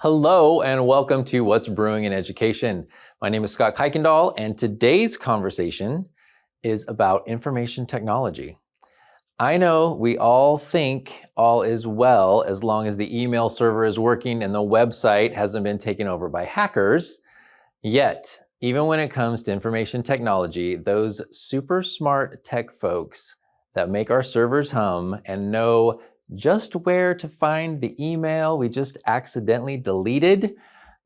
Hello and welcome to What's Brewing in Education. My name is Scott Kuykendall and today's conversation is about information technology. I know we all think all is well as long as the email server is working and the website hasn't been taken over by hackers. Yet, even when it comes to information technology, those super smart tech folks that make our servers hum and know just where to find the email we just accidentally deleted,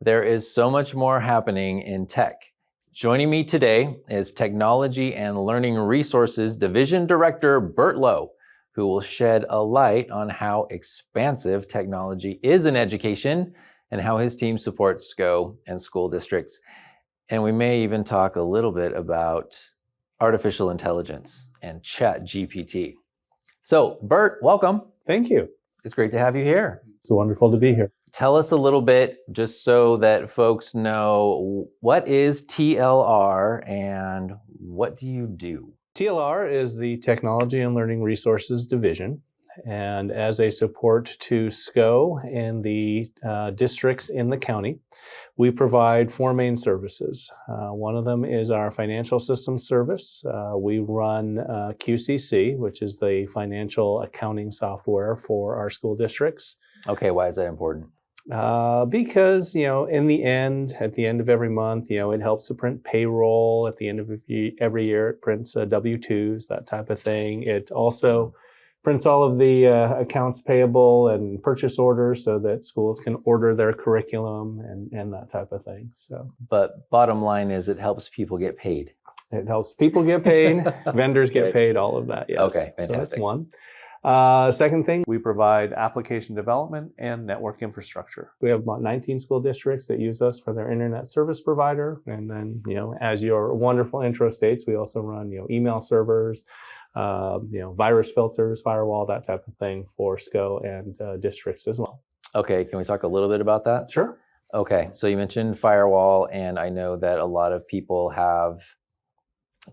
there is so much more happening in tech. Joining me today is Technology and Learning Resources Division Director Bert Lowe, who will shed a light on how expansive technology is in education and how his team supports SCO and school districts. And we may even talk a little bit about artificial intelligence and ChatGPT. So, Bert, welcome. Thank you. It's great to have you here. It's wonderful to be here. Tell us a little bit, just so that folks know, what is TLR and what do you do? TLR is the Technology and Learning Resources Division, and as a support to SCO and the districts in the county, we provide four main services. One of them is our financial systems service. We run QCC, which is the financial accounting software for our school districts. Okay, why is that important? Because, in the end, at the end of every month, it helps to print payroll. At the end of every year, it prints W-2s, that type of thing. It also prints all of the accounts payable and purchase orders so that schools can order their curriculum and that type of thing. So, but bottom line is it helps people get paid. It helps people get paid, vendors get paid, all of that, yes. Okay, fantastic. So that's one. Second thing, we provide application development and network infrastructure. We have about 19 school districts that use us for their internet service provider. And then, as your wonderful intro states, we also run, email servers, virus filters, firewall, that type of thing for SCO and districts as well. Okay, can we talk a little bit about that? Sure. Okay, so you mentioned firewall, and I know that a lot of people have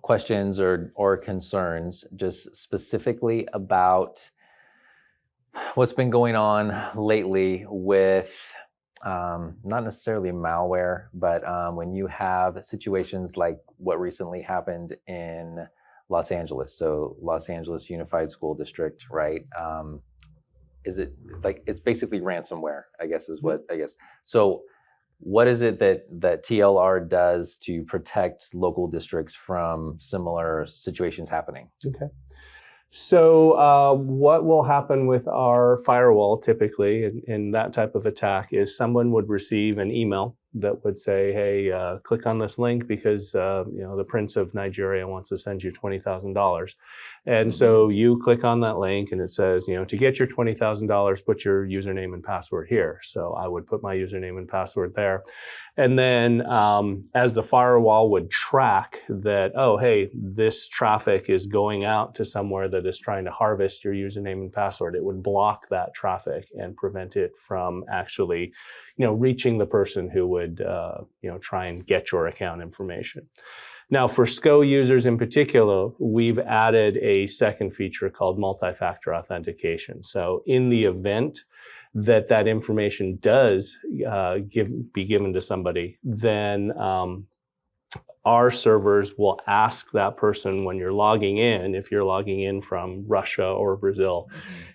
questions or concerns just specifically about what's been going on lately with not necessarily malware, but when you have situations like what recently happened in Los Angeles. So Los Angeles Unified School District, right? Is it like, it's basically ransomware, I guess is what, I guess. So what is it that TLR does to protect local districts from similar situations happening? Okay. So what will happen with our firewall typically in that type of attack is someone would receive an email that would say, hey, click on this link because the Prince of Nigeria wants to send you $20,000. And so you click on that link and it says, to get your $20,000, put your username and password here. So I would put my username and password there. And then as the firewall would track that, oh, hey, this traffic is going out to somewhere that is trying to harvest your username and password, it would block that traffic and prevent it from actually reaching the person who would, try and get your account information. Now, for SCO users in particular, we've added a second feature called multi-factor authentication. So in the event that information does be given to somebody, then our servers will ask that person when you're logging in, if you're logging in from Russia or Brazil,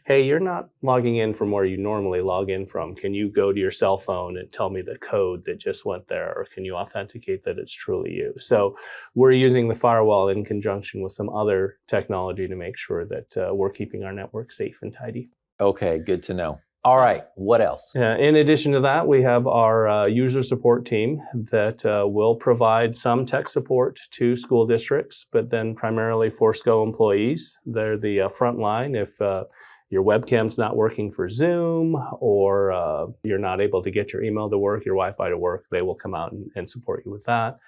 hey, you're not logging in from where you normally log in from. Can you go to your cell phone and tell me the code that just went there? Or can you authenticate that it's truly you? So we're using the firewall in conjunction with some other technology to make sure that we're keeping our network safe and tidy. Okay, good to know. All right, what else? In addition to that, we have our user support team that will provide some tech support to school districts, but then primarily for SCO employees. They're the front line. If your webcam's not working for Zoom or you're not able to get your email to work, your Wi-Fi to work, they will come out and support you with that.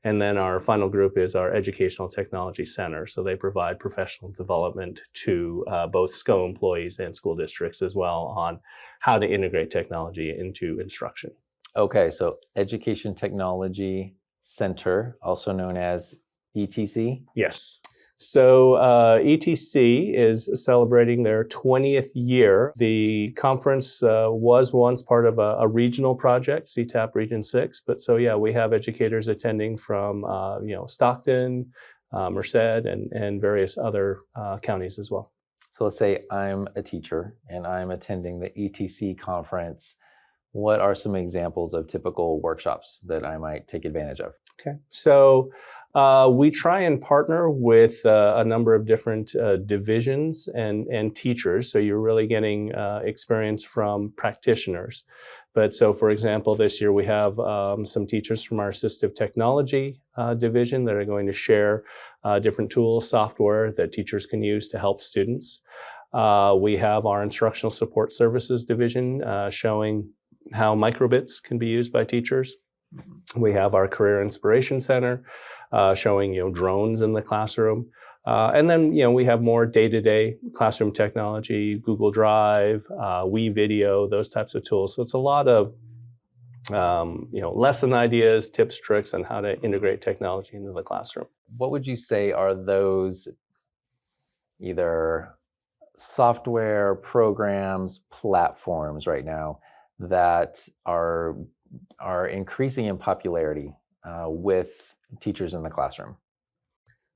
And then our final group is our Educational Technology Center. So they provide professional development to both SCO employees and school districts as well on how to integrate technology into instruction. Okay, so Education Technology Center, also known as ETC? Yes. So ETC is celebrating their 20th year. The conference was once part of a regional project, CTAP Region 6. But so yeah, we have educators attending from Stockton, Merced, and various other counties as well. So let's say I'm a teacher and I'm attending the ETC conference. What are some examples of typical workshops that I might take advantage of? Okay, so we try and partner with a number of different divisions and teachers. So you're really getting experience from practitioners. But so, for example, this year we have some teachers from our assistive technology division that are going to share different tools, software that teachers can use to help students. We have our instructional support services division showing how microbits can be used by teachers. We have our Career Inspiration Center showing drones in the classroom. And then we have more day-to-day classroom technology, Google Drive, WeVideo, those types of tools. So it's a lot of lesson ideas, tips, tricks on how to integrate technology into the classroom. What would you say are those either software, programs, platforms right now that are increasing in popularity with teachers in the classroom?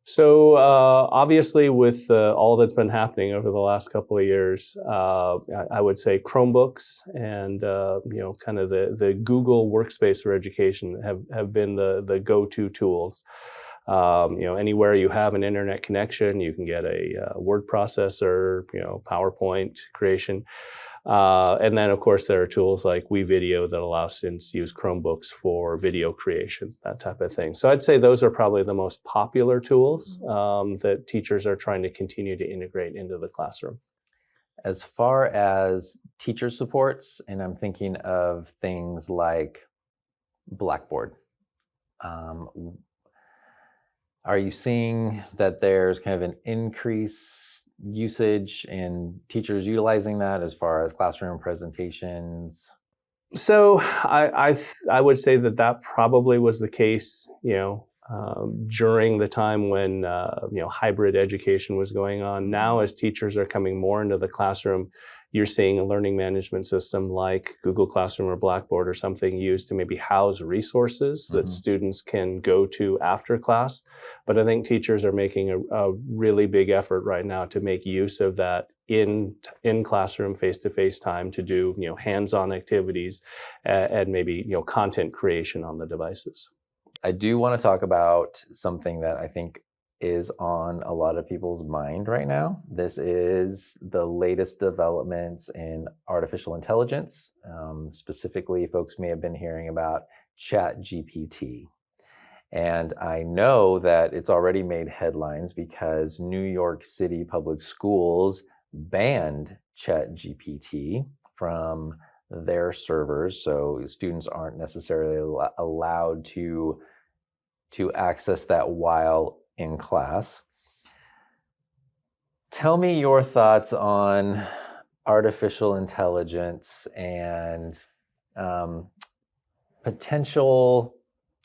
So obviously with all that's been happening over the last couple of years, I would say Chromebooks and kind of the Google Workspace for Education have been the go-to tools. Anywhere you have an internet connection, you can get a word processor, PowerPoint creation. And then, of course, there are tools like WeVideo that allow students to use Chromebooks for video creation, that type of thing. So I'd say those are probably the most popular tools that teachers are trying to continue to integrate into the classroom. As far as teacher supports, and I'm thinking of things like Blackboard, are you seeing that there's kind of an increased usage and teachers utilizing that as far as classroom presentations? So I would say that probably was the case, during the time when hybrid education was going on. Now, as teachers are coming more into the classroom, you're seeing a learning management system like Google Classroom or Blackboard or something used to maybe house resources that students can go to after class. But I think teachers are making a really big effort right now to make use of that in classroom face-to-face time to do hands-on activities and maybe content creation on the devices. I do want to talk about something that I think is on a lot of people's mind right now. This is the latest developments in artificial intelligence. Specifically, folks may have been hearing about ChatGPT. And I know that it's already made headlines because New York City Public Schools banned ChatGPT from their servers. So students aren't necessarily allowed to access that while in class. Tell me your thoughts on artificial intelligence and potential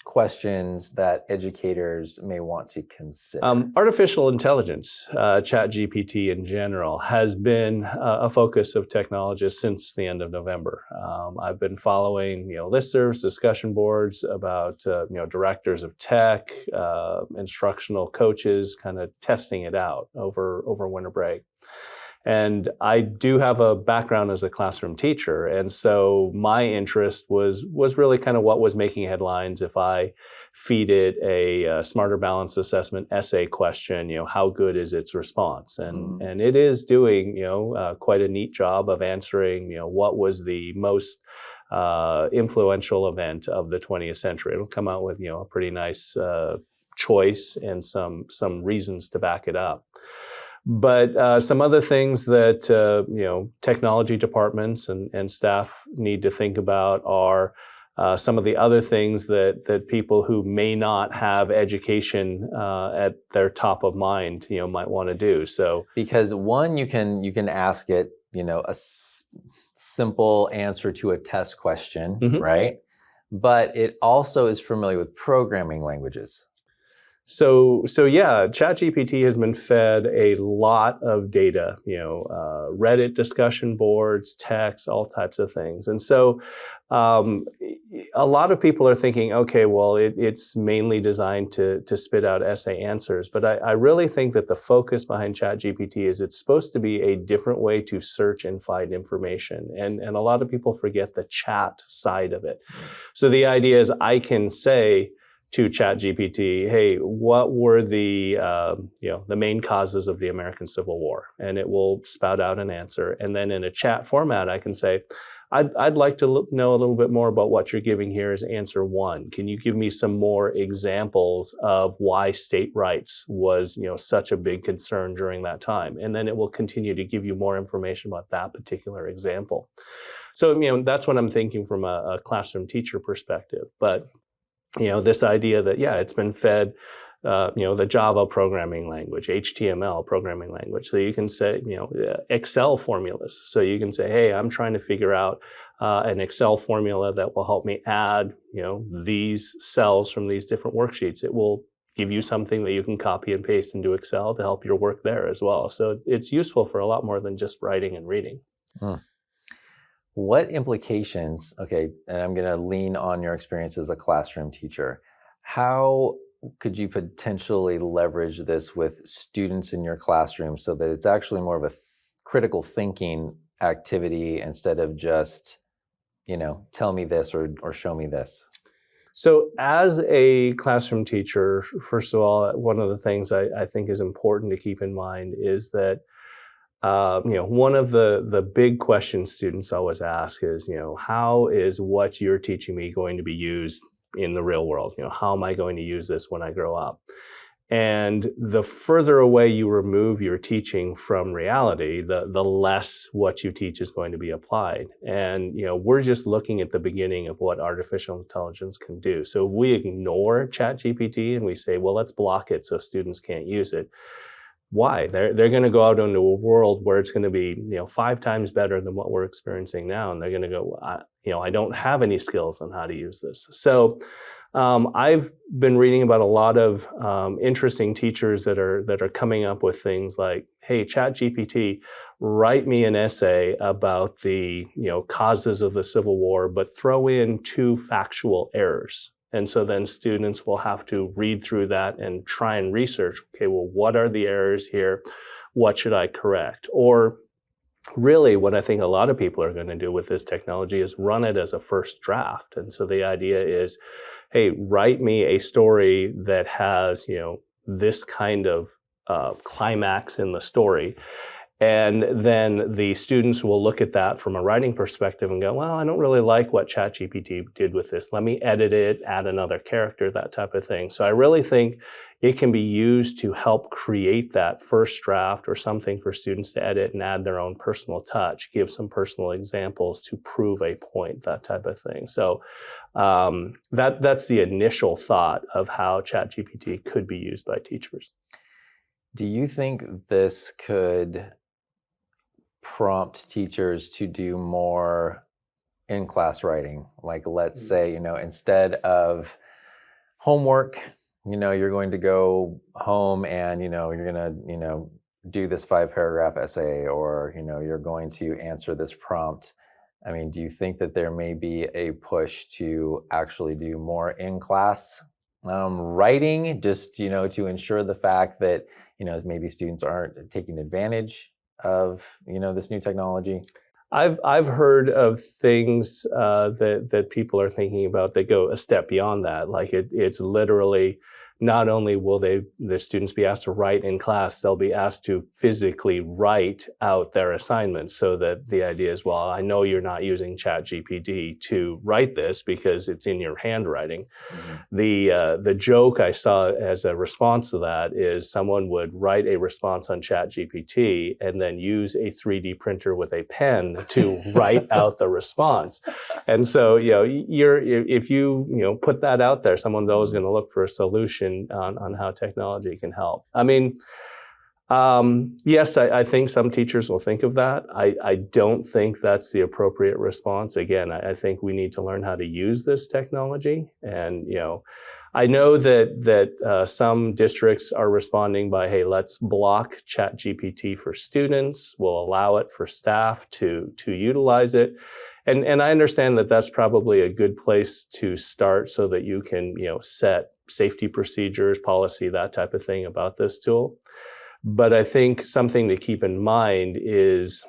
questions that educators may want to consider. Artificial intelligence, ChatGPT in general, has been a focus of technologists since the end of November. I've been following, listservs, discussion boards about, directors of tech, instructional coaches, kind of testing it out over winter break. And I do have a background as a classroom teacher. And so my interest was really kind of what was making headlines. If I feed it a Smarter Balanced Assessment essay question, how good is its response? And it is doing, quite a neat job of answering, what was the most influential event of the 20th century. It'll come out with, a pretty nice choice and some reasons to back it up. But some other things that technology departments and staff need to think about are some of the other things that people who may not have education at their top of mind might want to do. So because one, you can ask it a simple answer to a test question, right? But it also is familiar with programming languages. So yeah, ChatGPT has been fed a lot of data, Reddit discussion boards, text, all types of things. And so um, a lot of people are thinking, okay, well, it's mainly designed to spit out essay answers. But I really think that the focus behind ChatGPT is it's supposed to be a different way to search and find information. And a lot of people forget the chat side of it. So the idea is I can say to ChatGPT, hey, what were the main causes of the American Civil War? And it will spout out an answer. And then in a chat format, I can say, I'd like to know a little bit more about what you're giving here as answer 1. Can you give me some more examples of why state rights was, such a big concern during that time? And then it will continue to give you more information about that particular example. So, that's what I'm thinking from a classroom teacher perspective. But this idea that, it's been fed, the Java programming language, HTML programming language. So you can say, Excel formulas. So you can say, hey, I'm trying to figure out an Excel formula that will help me add, these cells from these different worksheets. It will give you something that you can copy and paste into Excel to help your work there as well. So it's useful for a lot more than just writing and reading. Hmm. What implications, okay, and I'm going to lean on your experience as a classroom teacher, how could you potentially leverage this with students in your classroom so that it's actually more of a critical thinking activity instead of just, tell me this or show me this? So as a classroom teacher, first of all, one of the things I think is important to keep in mind is that one of the big questions students always ask is, how is what you're teaching me going to be used in the real world? How am I going to use this when I grow up? And the further away you remove your teaching from reality, the less what you teach is going to be applied. And, we're just looking at the beginning of what artificial intelligence can do. So if we ignore ChatGPT and we say, well, let's block it so students can't use it, why? They're going to go out into a world where it's going to be 5 times better than what we're experiencing now, and they're going to go, I don't have any skills on how to use this. So I've been reading about a lot of interesting teachers that are coming up with things like, hey, ChatGPT, write me an essay about the causes of the Civil War, but throw in 2 factual errors. And so then students will have to read through that and try and research, okay, well, what are the errors here? What should I correct? Or really what I think a lot of people are going to do with this technology is run it as a first draft. And so the idea is, hey, write me a story that has, this kind of climax in the story. And then the students will look at that from a writing perspective and go, well, I don't really like what ChatGPT did with this. Let me edit it, add another character, that type of thing. So I really think it can be used to help create that first draft or something for students to edit and add their own personal touch, give some personal examples to prove a point, that type of thing. So that's the initial thought of how ChatGPT could be used by teachers. Do you think this could prompt teachers to do more in-class writing? Like, let's say, instead of homework, you're going to go home and, you're going to, do this 5-paragraph essay, or, you're going to answer this prompt. I mean, do you think that there may be a push to actually do more in-class writing, just, to ensure the fact that, maybe students aren't taking advantage of, this new technology? I've heard of things that people are thinking about that go a step beyond that. Like it's literally, not only will the students be asked to write in class, they'll be asked to physically write out their assignments. So that the idea is, well, I know you're not using ChatGPT to write this because it's in your handwriting. Mm-hmm. The joke I saw as a response to that is someone would write a response on ChatGPT and then use a 3D printer with a pen to write out the response. And so, if you put that out there, someone's always going to look for a solution on how technology can help. I mean, yes, I think some teachers will think of that. I don't think that's the appropriate response. Again, I think we need to learn how to use this technology. And, I know that some districts are responding by, hey, let's block ChatGPT for students. We'll allow it for staff to utilize it. And I understand that that's probably a good place to start so that you can, set safety procedures, policy, that type of thing about this tool. But I think something to keep in mind is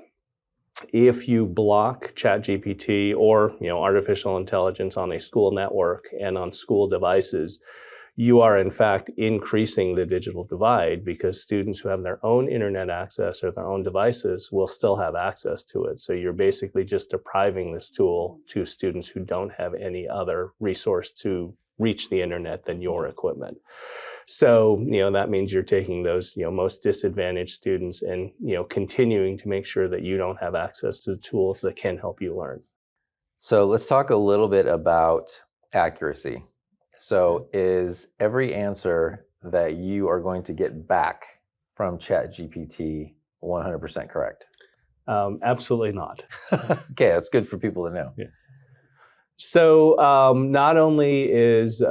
if you block ChatGPT or, artificial intelligence on a school network and on school devices, you are in fact increasing the digital divide because students who have their own internet access or their own devices will still have access to it. So you're basically just depriving this tool to students who don't have any other resource to reach the internet than your equipment. So, that means you're taking those, most disadvantaged students and, continuing to make sure that you don't have access to the tools that can help you learn. So let's talk a little bit about accuracy. So is every answer that you are going to get back from ChatGPT 100% correct? Absolutely not. Okay, that's good for people to know. Yeah. So not only is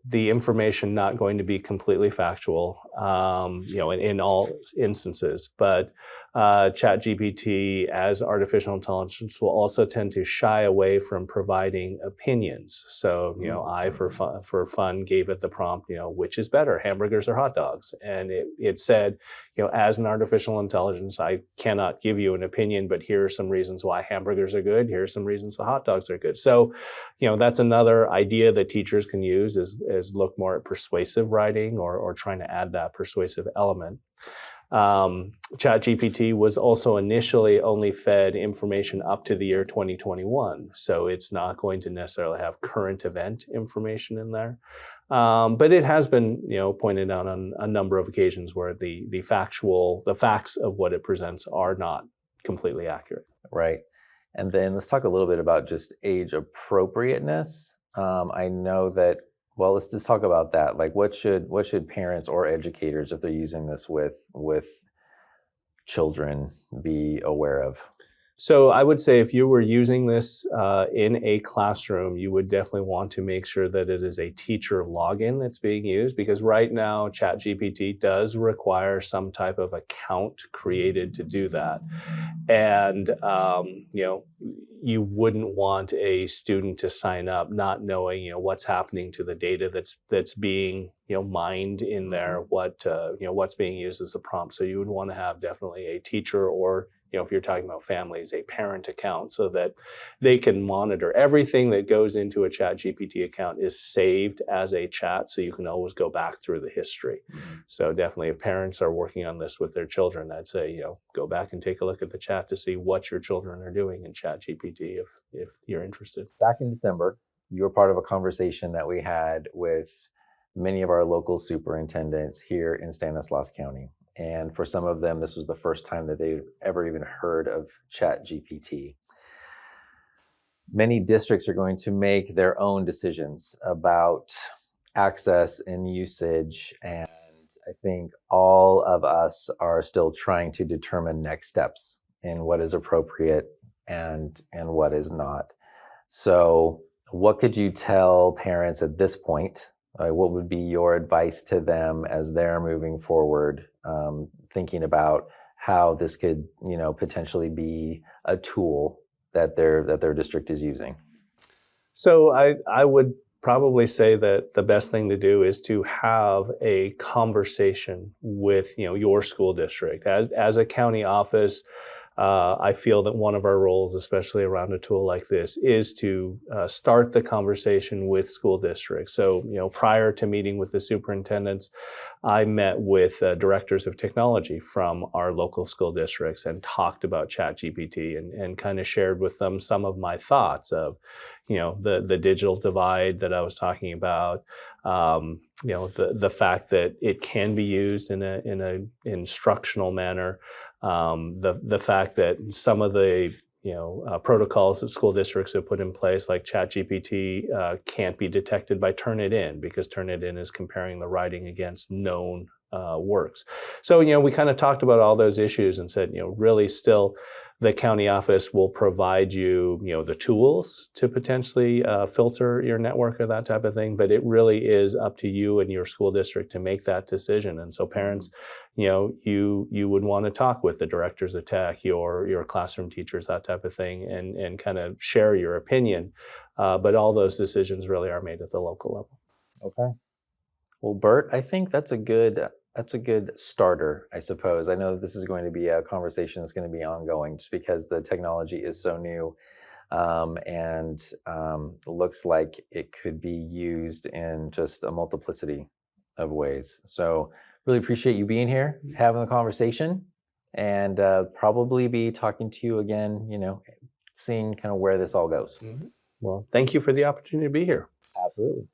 the information not going to be completely factual, in all instances, but ChatGPT as artificial intelligence will also tend to shy away from providing opinions. So, I, for fun, gave it the prompt, which is better, hamburgers or hot dogs? And it said, as an artificial intelligence, I cannot give you an opinion, but here are some reasons why hamburgers are good. Here are some reasons why hot dogs are good. So, that's another idea that teachers can use is look more at persuasive writing or trying to add that persuasive element. ChatGPT was also initially only fed information up to the year 2021. So it's not going to necessarily have current event information in there. But it has been, pointed out on a number of occasions where the facts of what it presents are not completely accurate. Right. And then let's talk a little bit about just age appropriateness. I know that, well, let's just talk about that. Like what should parents or educators, if they're using this with children, be aware of? So I would say if you were using this in a classroom, you would definitely want to make sure that it is a teacher login that's being used, because right now ChatGPT does require some type of account created to do that. And, you wouldn't want a student to sign up not knowing, what's happening to the data that's being, mined in there, what's being used as a prompt. So you would want to have definitely a teacher or, if you're talking about families, a parent account so that they can monitor everything that goes into a ChatGPT account is saved as a chat. So you can always go back through the history. Mm-hmm. So definitely if parents are working on this with their children, I'd say, go back and take a look at the chat to see what your children are doing in ChatGPT if you're interested. Back in December, you were part of a conversation that we had with many of our local superintendents here in Stanislaus County. And for some of them, this was the first time that they'd ever even heard of ChatGPT. Many districts are going to make their own decisions about access and usage. And I think all of us are still trying to determine next steps in what is appropriate and what is not. So what could you tell parents at this point? What would be your advice to them as they're moving forward, thinking about how this could, potentially be a tool that their district is using? So I would probably say that the best thing to do is to have a conversation with, your school district. As a county office, I feel that one of our roles, especially around a tool like this, is to start the conversation with school districts. So, prior to meeting with the superintendents, I met with directors of technology from our local school districts and talked about ChatGPT and kind of shared with them some of my thoughts of, the digital divide that I was talking about, the fact that it can be used in a instructional manner. The fact that some of the protocols that school districts have put in place, like ChatGPT, can't be detected by Turnitin because Turnitin is comparing the writing against known works. So we kind of talked about all those issues and said really still the county office will provide you, the tools to potentially filter your network or that type of thing. But it really is up to you and your school district to make that decision. And so parents, you would want to talk with the directors of tech, your classroom teachers, that type of thing, and kind of share your opinion. But all those decisions really are made at the local level. Okay. Well, Bert, I think that's a good starter, I suppose. I know that this is going to be a conversation that's going to be ongoing just because the technology is so new, and looks like it could be used in just a multiplicity of ways. So really appreciate you being here, having the conversation, and probably be talking to you again, seeing kind of where this all goes. Well, thank you for the opportunity to be here. Absolutely.